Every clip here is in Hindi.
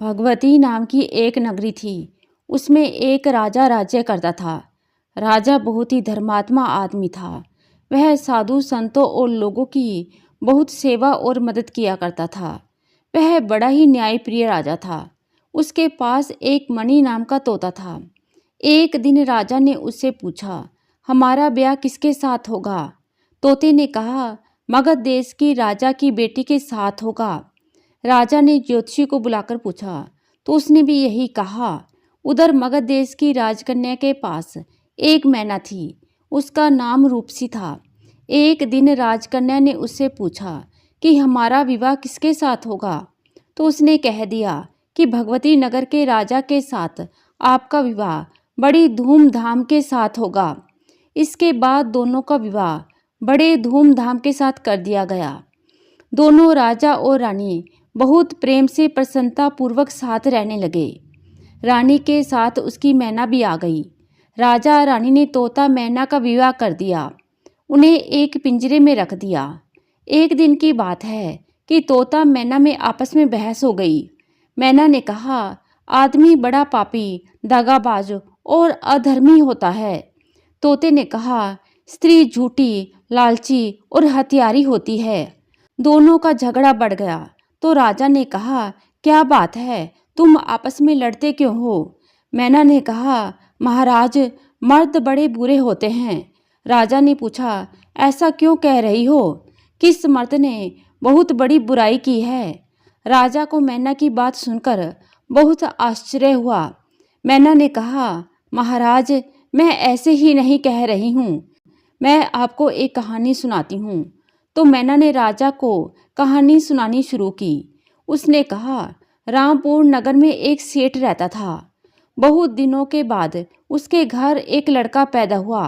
भगवती नाम की एक नगरी थी। उसमें एक राजा राज्य करता था। राजा बहुत ही धर्मात्मा आदमी था। वह साधु संतों और लोगों की बहुत सेवा और मदद किया करता था। वह बड़ा ही न्यायप्रिय राजा था। उसके पास एक मणि नाम का तोता था। एक दिन राजा ने उससे पूछा, हमारा ब्याह किसके साथ होगा? तोते ने कहा, मगध देश की राजा की बेटी के साथ होगा। राजा ने ज्योतिषी को बुलाकर पूछा तो उसने भी यही कहा। उधर मगध देश की राजकन्या के पास एक मैना थी। उसका नाम रूपसी था। एक दिन राजकन्या ने उससे पूछा कि हमारा विवाह किसके साथ होगा? तो उसने कह दिया कि भगवती नगर के राजा के साथ आपका विवाह बड़ी धूमधाम के साथ होगा। इसके बाद दोनों का विवाह बड़े धूमधाम के साथ कर दिया गया। दोनों राजा और रानी बहुत प्रेम से प्रसन्नता पूर्वक साथ रहने लगे। रानी के साथ उसकी मैना भी आ गई। राजा रानी ने तोता मैना का विवाह कर दिया। उन्हें एक पिंजरे में रख दिया। एक दिन की बात है कि तोता मैना में आपस में बहस हो गई। मैना ने कहा, आदमी बड़ा पापी, दगाबाज और अधर्मी होता है। तोते ने कहा, स्त्री झूठी, लालची और हत्यारी होती है। दोनों का झगड़ा बढ़ गया तो राजा ने कहा, क्या बात है, तुम आपस में लड़ते क्यों हो? मैना ने कहा, महाराज, मर्द बड़े बुरे होते हैं। राजा ने पूछा, ऐसा क्यों कह रही हो? किस मर्द ने बहुत बड़ी बुराई की है? राजा को मैना की बात सुनकर बहुत आश्चर्य हुआ। मैना ने कहा, महाराज, मैं ऐसे ही नहीं कह रही हूँ। मैं आपको एक कहानी सुनाती हूँ। तो मैना ने राजा को कहानी सुनानी शुरू की। उसने कहा, रामपुर नगर में एक सेठ रहता था। बहुत दिनों के बाद उसके घर एक लड़का पैदा हुआ।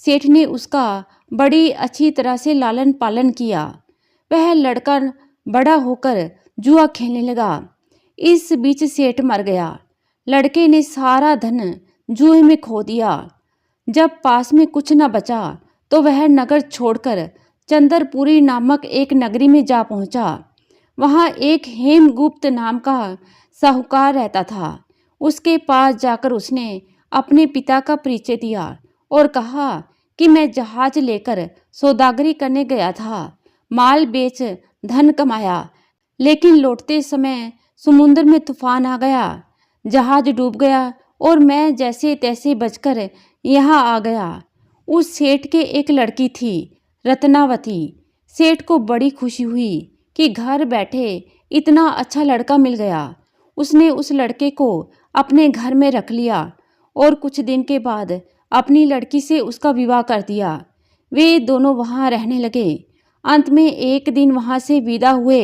सेठ ने उसका बड़ी अच्छी तरह से लालन पालन किया। वह लड़का बड़ा होकर जुआ खेलने लगा। इस बीच सेठ मर गया। लड़के ने सारा धन जुए में खो दिया। जब पास में कुछ न बचा तो वह नगर छोड़कर चंद्रपुरी नामक एक नगरी में जा पहुंचा। वहां एक हेमगुप्त नाम का साहूकार रहता था। उसके पास जाकर उसने अपने पिता का परिचय दिया और कहा कि मैं जहाज लेकर सौदागरी करने गया था। माल बेच धन कमाया, लेकिन लौटते समय समुद्र में तूफान आ गया। जहाज डूब गया और मैं जैसे तैसे बचकर यहाँ आ गया। उस सेठ के एक लड़की थी, रत्नावती। सेठ को बड़ी खुशी हुई कि घर बैठे इतना अच्छा लड़का मिल गया। उसने उस लड़के को अपने घर में रख लिया और कुछ दिन के बाद अपनी लड़की से उसका विवाह कर दिया। वे दोनों वहाँ रहने लगे। अंत में एक दिन वहाँ से विदा हुए।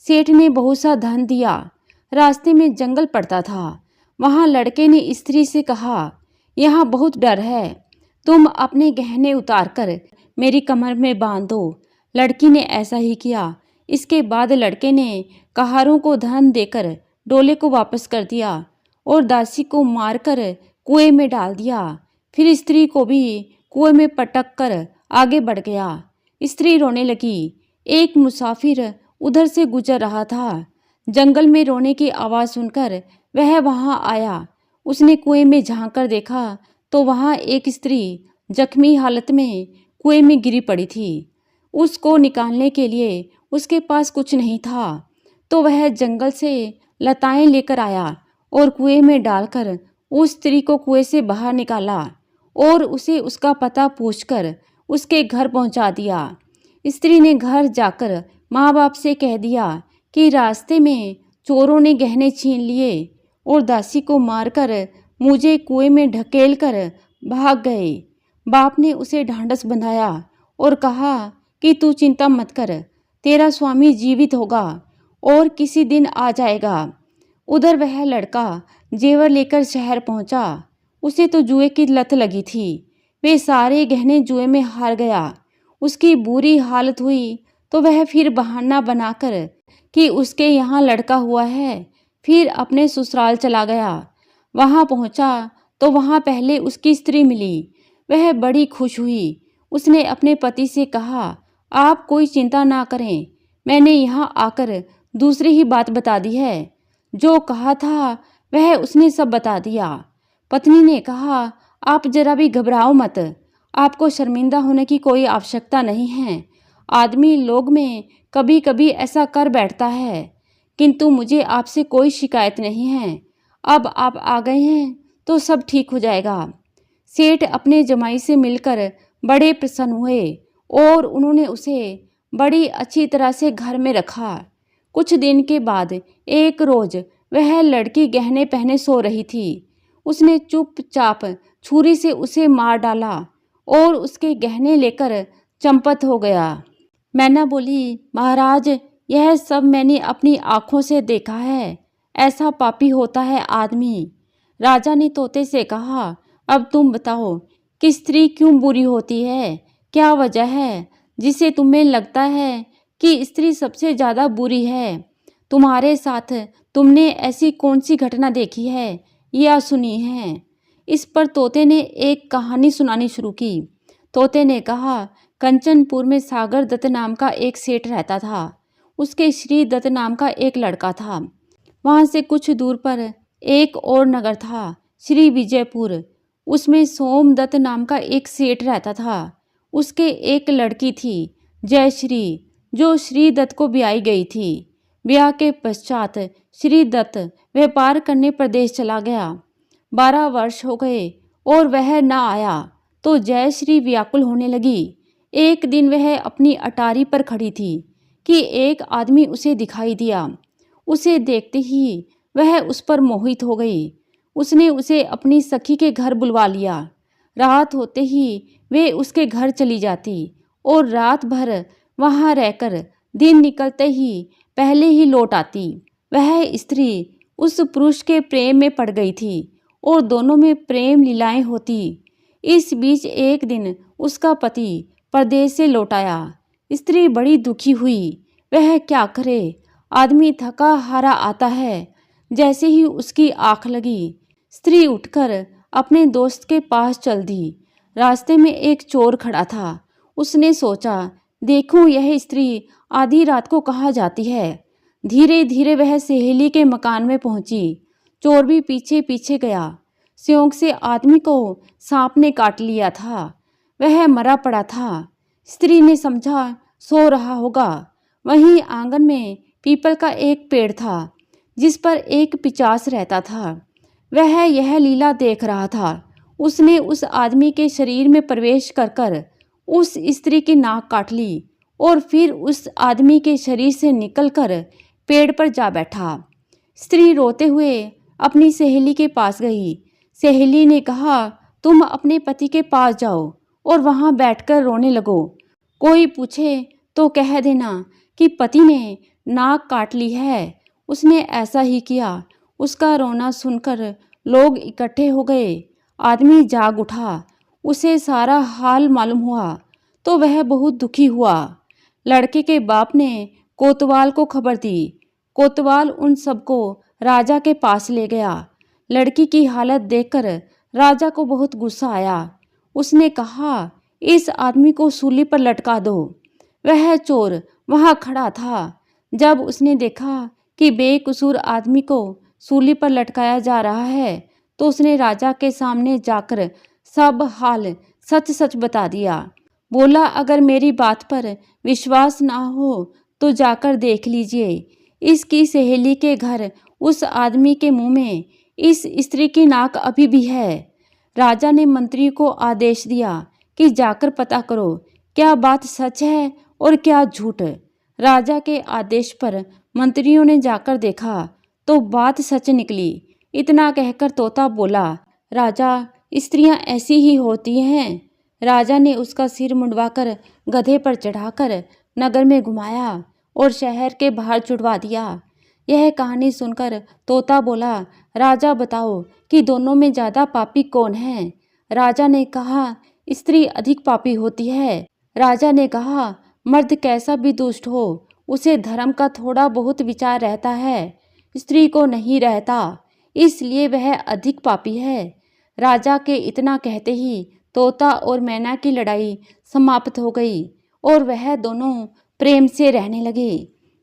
सेठ ने बहुत सा धन दिया। रास्ते में जंगल पड़ता था। वहाँ लड़के ने स्त्री से कहा, यहाँ बहुत डर है, तुम अपने गहने उतार कर मेरी कमर में बांध दो। लड़की ने ऐसा ही किया। इसके बाद लड़के ने कहारों को धन देकर डोले को वापस कर दिया और दासी को मारकर कुएं में डाल दिया। फिर स्त्री को भी कुएं में पटक कर आगे बढ़ गया। स्त्री रोने लगी। एक मुसाफिर उधर से गुजर रहा था। जंगल में रोने की आवाज़ सुनकर वह वहां आया। उसने कुएं में झांक कर देखा तो वहां एक स्त्री जख्मी हालत में कुएं में गिरी पड़ी थी। उसको निकालने के लिए उसके पास कुछ नहीं था, तो वह जंगल से लताएं लेकर आया और कुएं में डालकर उस स्त्री को कुएं से बाहर निकाला और उसे उसका पता पूछकर उसके घर पहुंचा दिया। स्त्री ने घर जाकर माँ बाप से कह दिया कि रास्ते में चोरों ने गहने छीन लिए और दासी को मारकर मुझे कुएं में ढकेल कर भाग गए। बाप ने उसे ढांढस बंधाया और कहा कि तू चिंता मत कर, तेरा स्वामी जीवित होगा और किसी दिन आ जाएगा। उधर वह लड़का जेवर लेकर शहर पहुंचा। उसे तो जुए की लत लगी थी। वे सारे गहने जुए में हार गया। उसकी बुरी हालत हुई तो वह फिर बहाना बनाकर कि उसके यहाँ लड़का हुआ है, फिर अपने ससुराल चला गया। वहाँ पहुँचा तो वहाँ पहले उसकी स्त्री मिली। वह बड़ी खुश हुई। उसने अपने पति से कहा, आप कोई चिंता ना करें, मैंने यहाँ आकर दूसरी ही बात बता दी है। जो कहा था वह उसने सब बता दिया। पत्नी ने कहा, आप जरा भी घबराओ मत, आपको शर्मिंदा होने की कोई आवश्यकता नहीं है। आदमी लोग में कभी कभी ऐसा कर बैठता है, किंतु मुझे आपसे कोई शिकायत नहीं है। अब आप आ गए हैं तो सब ठीक हो जाएगा। सेठ अपने जमाई से मिलकर बड़े प्रसन्न हुए और उन्होंने उसे बड़ी अच्छी तरह से घर में रखा। कुछ दिन के बाद एक रोज वह लड़की गहने पहने सो रही थी। उसने चुपचाप छुरी से उसे मार डाला और उसके गहने लेकर चंपत हो गया। मैना बोली, महाराज, यह सब मैंने अपनी आंखों से देखा है। ऐसा पापी होता है आदमी। राजा ने तोते से कहा, अब तुम बताओ कि स्त्री क्यों बुरी होती है? क्या वजह है जिसे तुम्हें लगता है कि स्त्री सबसे ज़्यादा बुरी है? तुम्हारे साथ तुमने ऐसी कौन सी घटना देखी है या सुनी है? इस पर तोते ने एक कहानी सुनानी शुरू की। तोते ने कहा, कंचनपुर में सागर दत्त नाम का एक सेठ रहता था। उसके श्री दत्त नाम का एक लड़का था। वहाँ से कुछ दूर पर एक और नगर था, श्री विजयपुर। उसमें सोमदत्त नाम का एक सेठ रहता था। उसके एक लड़की थी, जयश्री, जो श्री दत्त को ब्याई गई थी। ब्याह के पश्चात श्री दत्त व्यापार करने प्रदेश चला गया। 12 वर्ष हो गए और वह न आया तो जयश्री व्याकुल होने लगी। एक दिन वह अपनी अटारी पर खड़ी थी कि एक आदमी उसे दिखाई दिया। उसे देखते ही वह उस पर मोहित हो गई। उसने उसे अपनी सखी के घर बुलवा लिया। रात होते ही वे उसके घर चली जाती और रात भर वहाँ रहकर दिन निकलते ही पहले ही लौट आती। वह स्त्री उस पुरुष के प्रेम में पड़ गई थी और दोनों में प्रेम लीलाएं होती। इस बीच एक दिन उसका पति परदेश से लौट आया। स्त्री बड़ी दुखी हुई। वह क्या करे? आदमी थका हारा आता है। जैसे ही उसकी आँख लगी, स्त्री उठकर अपने दोस्त के पास चल दी। रास्ते में एक चोर खड़ा था। उसने सोचा, देखूं यह स्त्री आधी रात को कहाँ जाती है। धीरे धीरे वह सहेली के मकान में पहुंची। चोर भी पीछे पीछे गया। स्योंक से आदमी को सांप ने काट लिया था। वह मरा पड़ा था। स्त्री ने समझा सो रहा होगा। वहीं आंगन में पीपल का एक पेड़ था जिस पर एक पिचास रहता था। वह यह लीला देख रहा था। उसने उस आदमी के शरीर में प्रवेश कर उस स्त्री की नाक काट ली और फिर उस आदमी के शरीर से निकलकर पेड़ पर जा बैठा। स्त्री रोते हुए अपनी सहेली के पास गई। सहेली ने कहा, तुम अपने पति के पास जाओ और वहां बैठकर रोने लगो। कोई पूछे तो कह देना कि पति ने नाक काट ली है, उसने ऐसा ही किया। उसका रोना सुनकर लोग इकट्ठे हो गए। आदमी जाग उठा। उसे सारा हाल मालूम हुआ तो वह बहुत दुखी हुआ। लड़के के बाप ने कोतवाल को खबर दी। कोतवाल उन सबको राजा के पास ले गया। लड़की की हालत देखकर राजा को बहुत गुस्सा आया। उसने कहा, इस आदमी को सूली पर लटका दो। वह चोर वहां खड़ा था। जब उसने देखा कि बेकसूर आदमी को सूली पर लटकाया जा रहा है तो उसने राजा के सामने जाकर सब हाल सच सच बता दिया। बोला, अगर मेरी बात पर विश्वास ना हो तो जाकर देख लीजिए। इसकी सहेली के घर उस आदमी के मुंह में इस स्त्री की नाक अभी भी है। राजा ने मंत्री को आदेश दिया कि जाकर पता करो क्या बात सच है और क्या झूठ। राजा के आदेश पर मंत्रियों ने जाकर देखा तो बात सच निकली। इतना कहकर तोता बोला, राजा, स्त्रियां ऐसी ही होती हैं। राजा ने उसका सिर मुंडवाकर गधे पर चढ़ाकर नगर में घुमाया और शहर के बाहर छुड़वा दिया। यह कहानी सुनकर तोता बोला, राजा बताओ कि दोनों में ज्यादा पापी कौन है? राजा ने कहा, स्त्री अधिक पापी होती है। राजा ने कहा, मर्द कैसा भी दुष्ट हो उसे धर्म का थोड़ा बहुत विचार रहता है, स्त्री को नहीं रहता, इसलिए वह अधिक पापी है। राजा के इतना कहते ही तोता और मैना की लड़ाई समाप्त हो गई और वह दोनों प्रेम से रहने लगे।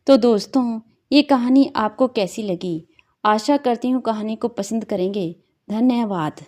तो दोस्तों, ये कहानी आपको कैसी लगी? आशा करती हूँ कहानी को पसंद करेंगे। धन्यवाद।